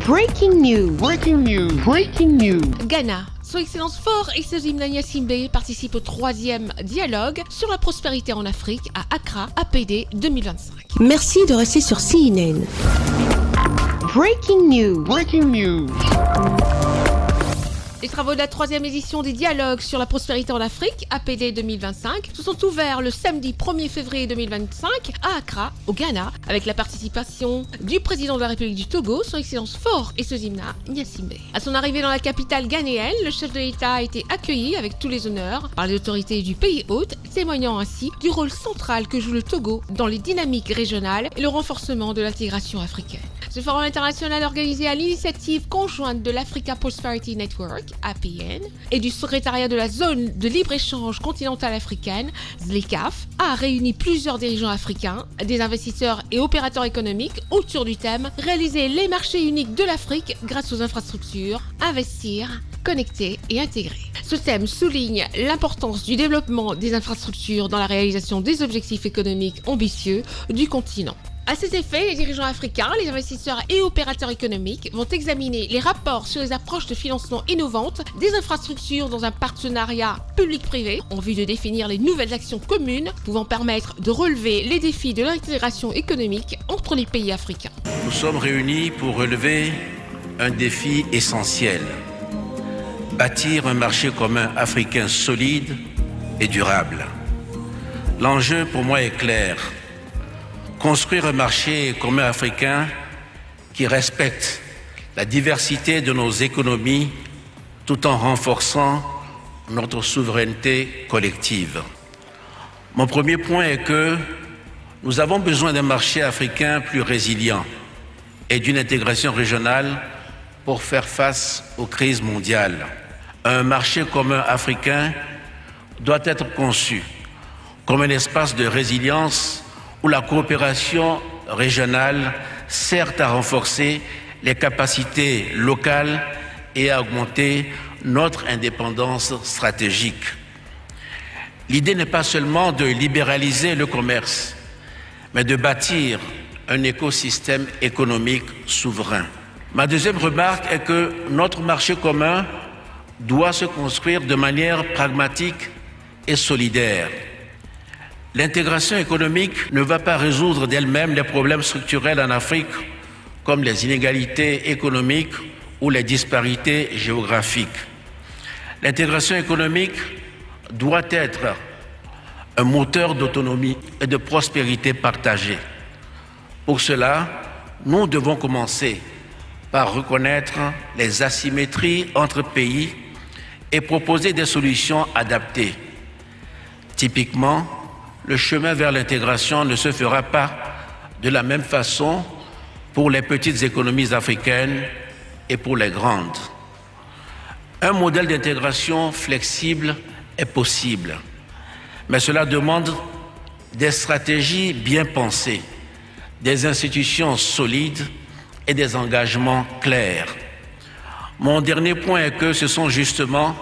Breaking news. Breaking news. Breaking news. Ghana. Son Excellence Fort Exosime Gnassingbé participe au 3e dialogue sur la prospérité en Afrique à Accra, APD 2025. Merci de rester sur CNN. Breaking news. Breaking news. Les travaux de la 3e édition des dialogues sur la prospérité en Afrique, APD 2025, se sont ouverts le samedi 1er février 2025 à Accra, au Ghana, avec la participation du président de la République du Togo, son Excellence Fort Exosime Gnassingbé. À son arrivée dans la capitale ghanéenne, le chef de l'État a été accueilli avec tous les honneurs par les autorités du pays hôte, témoignant ainsi du rôle central que joue le Togo dans les dynamiques régionales et le renforcement de l'intégration africaine. Ce forum international organisé à l'initiative conjointe de l'Africa Prosperity Network, APN, et du secrétariat de la zone de libre-échange continentale africaine, ZLECAf, a réuni plusieurs dirigeants africains, des investisseurs et opérateurs économiques autour du thème « Réaliser les marchés uniques de l'Afrique grâce aux infrastructures, investir, connecter et intégrer ». Ce thème souligne l'importance du développement des infrastructures dans la réalisation des objectifs économiques ambitieux du continent. À cet effet, les dirigeants africains, les investisseurs et opérateurs économiques vont examiner les rapports sur les approches de financement innovantes des infrastructures dans un partenariat public-privé en vue de définir les nouvelles actions communes pouvant permettre de relever les défis de l'intégration économique entre les pays africains. Nous sommes réunis pour relever un défi essentiel: bâtir un marché commun africain solide et durable. L'enjeu pour moi est clair: construire un marché commun africain qui respecte la diversité de nos économies tout en renforçant notre souveraineté collective. Mon premier point est que nous avons besoin d'un marché africain plus résilient et d'une intégration régionale pour faire face aux crises mondiales. Un marché commun africain doit être conçu comme un espace de résilience où la coopération régionale sert à renforcer les capacités locales et à augmenter notre indépendance stratégique. L'idée n'est pas seulement de libéraliser le commerce, mais de bâtir un écosystème économique souverain. Ma deuxième remarque est que notre marché commun doit se construire de manière pragmatique et solidaire. L'intégration économique ne va pas résoudre d'elle-même les problèmes structurels en Afrique, comme les inégalités économiques ou les disparités géographiques. L'intégration économique doit être un moteur d'autonomie et de prospérité partagée. Pour cela, nous devons commencer par reconnaître les asymétries entre pays et proposer des solutions adaptées. Typiquement, le chemin vers l'intégration ne se fera pas de la même façon pour les petites économies africaines et pour les grandes. Un modèle d'intégration flexible est possible, mais cela demande des stratégies bien pensées, des institutions solides et des engagements clairs. Mon dernier point est que ce sont justement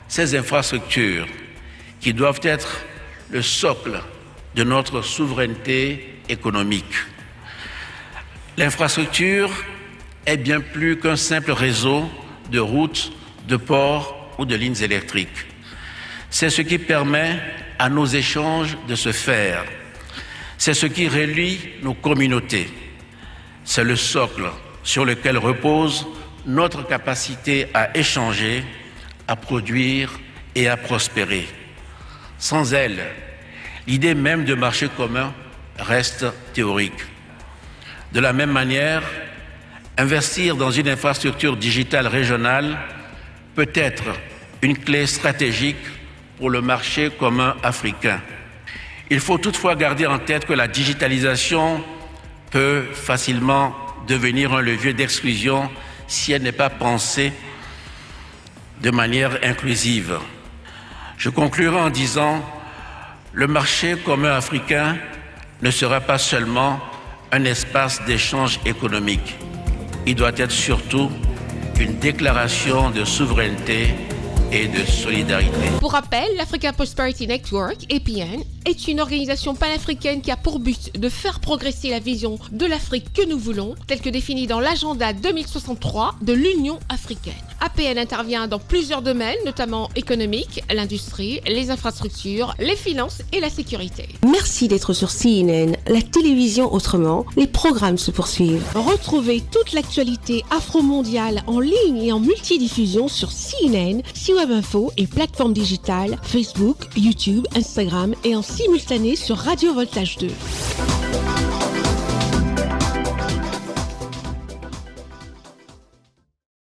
ces infrastructures qui doivent être le socle de notre souveraineté économique. L'infrastructure est bien plus qu'un simple réseau de routes, de ports ou de lignes électriques. C'est ce qui permet à nos échanges de se faire. C'est ce qui relie nos communautés. C'est le socle sur lequel repose notre capacité à échanger, à produire et à prospérer. Sans elle, l'idée même de marché commun reste théorique. De la même manière, investir dans une infrastructure digitale régionale peut être une clé stratégique pour le marché commun africain. Il faut toutefois garder en tête que la digitalisation peut facilement devenir un levier d'exclusion si elle n'est pas pensée de manière inclusive. Je conclurai en disant: le marché commun africain ne sera pas seulement un espace d'échange économique. Il doit être surtout une déclaration de souveraineté et de solidarité. Pour rappel, l'African Prosperity Network, APN, est une organisation panafricaine qui a pour but de faire progresser la vision de l'Afrique que nous voulons, telle que définie dans l'agenda 2063 de l'Union africaine. APN intervient dans plusieurs domaines, notamment économiques, l'industrie, les infrastructures, les finances et la sécurité. Merci d'être sur CNN, la télévision autrement. Les programmes se poursuivent. Retrouvez toute l'actualité afro-mondiale en ligne et en multidiffusion sur CNN, C-Web Info et plateformes digitales, Facebook, YouTube, Instagram et en simultané sur Radio Voltage 2.